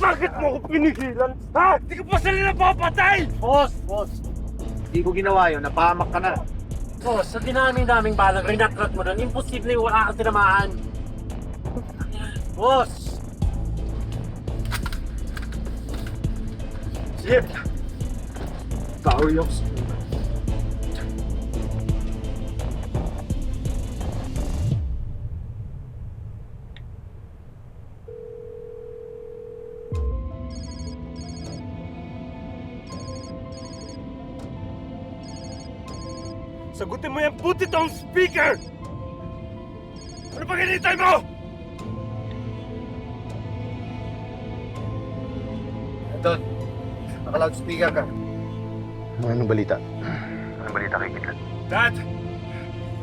Bakit mo ko pinigilan? Ha? Hindi ko pa sila napapatay! Boss! Hindi ko ginawa yun. Napahamak ka na. Boss, sa dinaming-daming balang rinatrat mo doon, imposible wala kang tinamaan. Boss! Shit! Tao yung... Sagutin mo yung puti tong speaker! Ano pa hinihintay mo? Don, naka-loudspeaker ka. Anong balita? Anong balita kay Kidlat? Dad!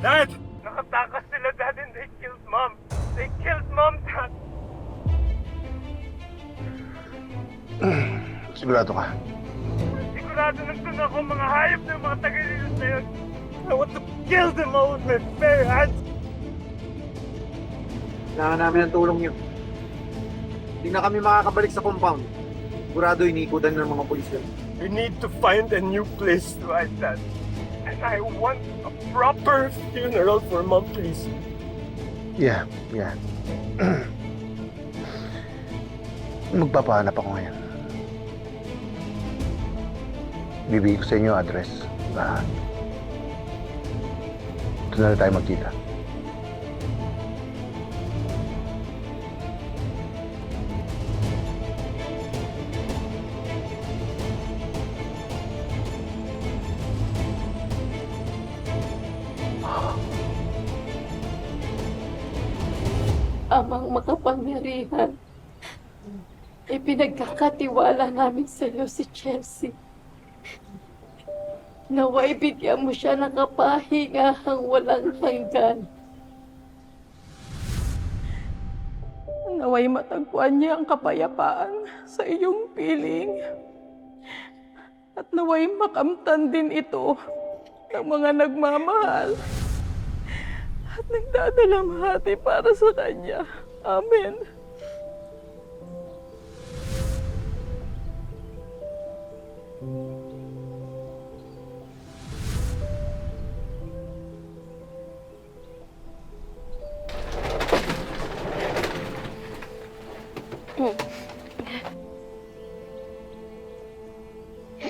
Dad! Nakatakas sila, Dad, and they killed Mom! They killed Mom, Dad! Sigurado ka? Sigurado nandun ako, mga hayop na yung mga tagalilos na yun! I want to kill them all with my bare hands! Kailangan namin ng tulong niyo. Hindi na kami makakabalik sa compound. Sigurado inikutan ng mga pulis yun. We need to find a new place to hide that. And I want a proper funeral for Mom, please. Yeah. Magpapahanap ako ngayon. Bibigay ko sa inyo yung address. Doon na tayo magkita. Amang makapangyarihan, ipinagkakatiwala namin sa iyo si Chelsea. Naway bigyan mo siya ng kapahingahang walang hanggan. Naway matagpuan niya ang kapayapaan sa iyong piling. At naway makamtan din ito ng mga nagmamahal at nagdadalamhati para sa kanya. Amen.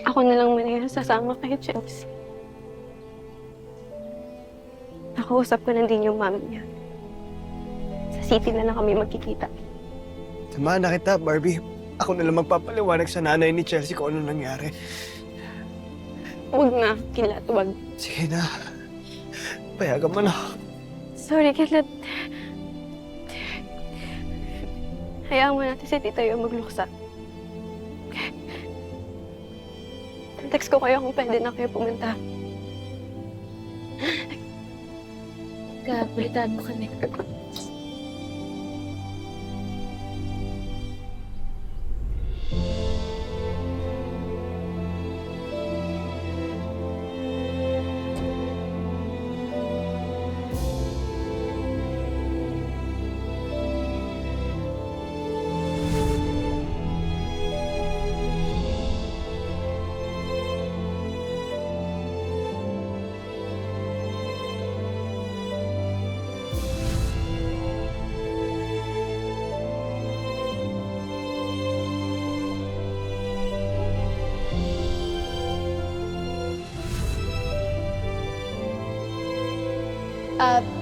Ako na lang muna yung sasama kay Chelsea. Nakausap ko na din yung mami niya. Sa city na lang kami magkikita. Samahan na kita, Barbie. Ako na lang magpapaliwanag sa nanay ni Chelsea kung ano nangyari. Huwag na, Kilat, huwag. Sige na. Payagan mo na. Sorry, Kilat. Hayaan mo natin si Tita yung magluksa. Text ko kayo kung pwede na kayo pumunta. Balitaan mo kami.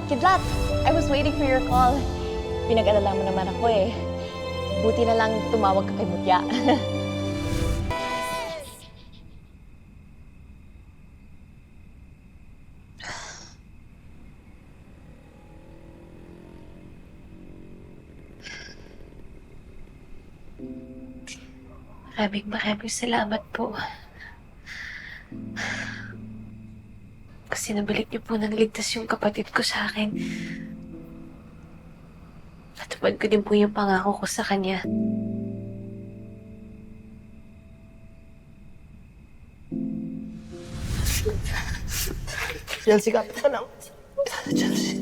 Kidlat, I was waiting for your call. Pinag-alala mo naman ako eh. Buti na lang tumawag ka kay Mutya. Maraming salamat po. Kasi nabalik niyo po ng ligtas yung kapatid ko sa akin. Natupad ko din po yung pangako ko sa kanya. Chelsea, kapit ka lang. Chelsea.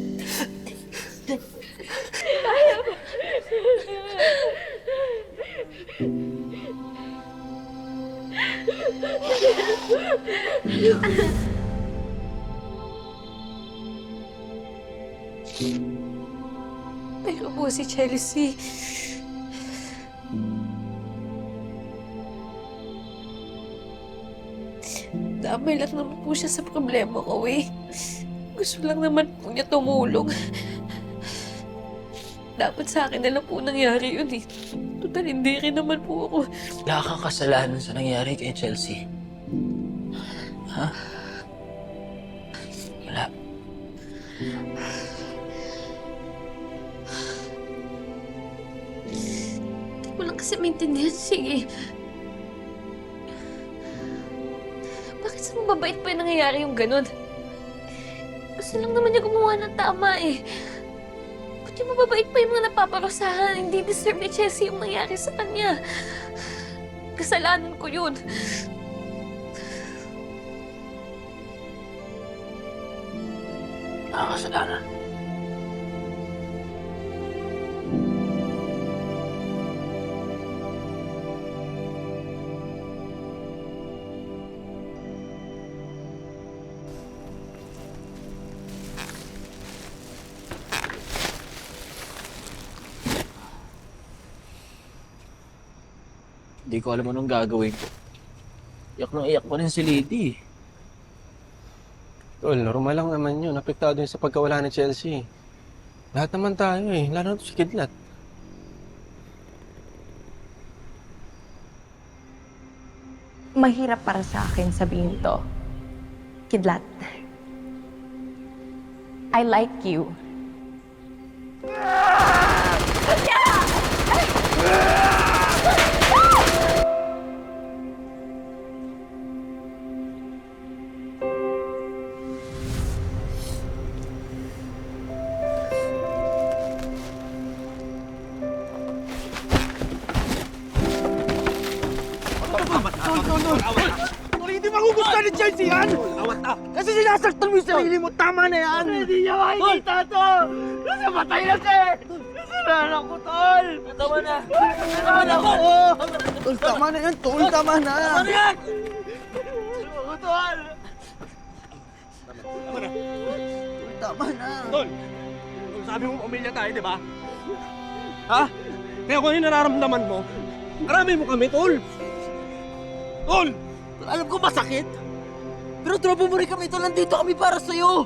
Pero po si Chelsea. Damay lang naman po siya sa problema ko eh. Gusto lang naman po niya tumulong. Dapat sa akin na lang po nangyari yun eh. Total, hindi rin naman po ako. Wala kang kasalanan sa nangyari kay Chelsea. Ha? Wala. Hindi ko lang kasi maintindihan. Sige. Bakit sa mababait pa yung nangyayari yung ganun? Gusto lang naman niya gumawa ng tama eh. Ba't yung mababait pa yung mga napaparusahan? Hindi deserve ni Chelsea yung nangyari sa kanya. Kasalanan ko yun. Wala kang kasalanan. Hindi ko alam anong gagawin ko. Iyak na iyak pa rin si Lady. Tol, normal lang naman yun. Apektado yun sa pagkawala ni Chelsea. Lahat naman tayo eh. Lalo na to si Kidlat. Mahirap para sa akin sabihin to. Kidlat. I like you. Hindi magugustuhan ni Chelsea yan! Awat na! Kasi sinasaktan mo yung sarili mo, tama na yan! Hindi niya makikita to! Kasi matay na siya eh! Kasalanan ko, Tol! Tama na! Kasalanan ko! Tol, tama na yan, Tol! Tama na! Tama na yan! Tol! Tol, tama na! Tol, sabi mo pamilya tayo, di ba? Ha? Kaya kung ano yung nararamdaman mo, karami mo kami, Tol! Tol! Alam ko masakit. Pero tropa mo rin kami ito. Nandito kami para sa'yo.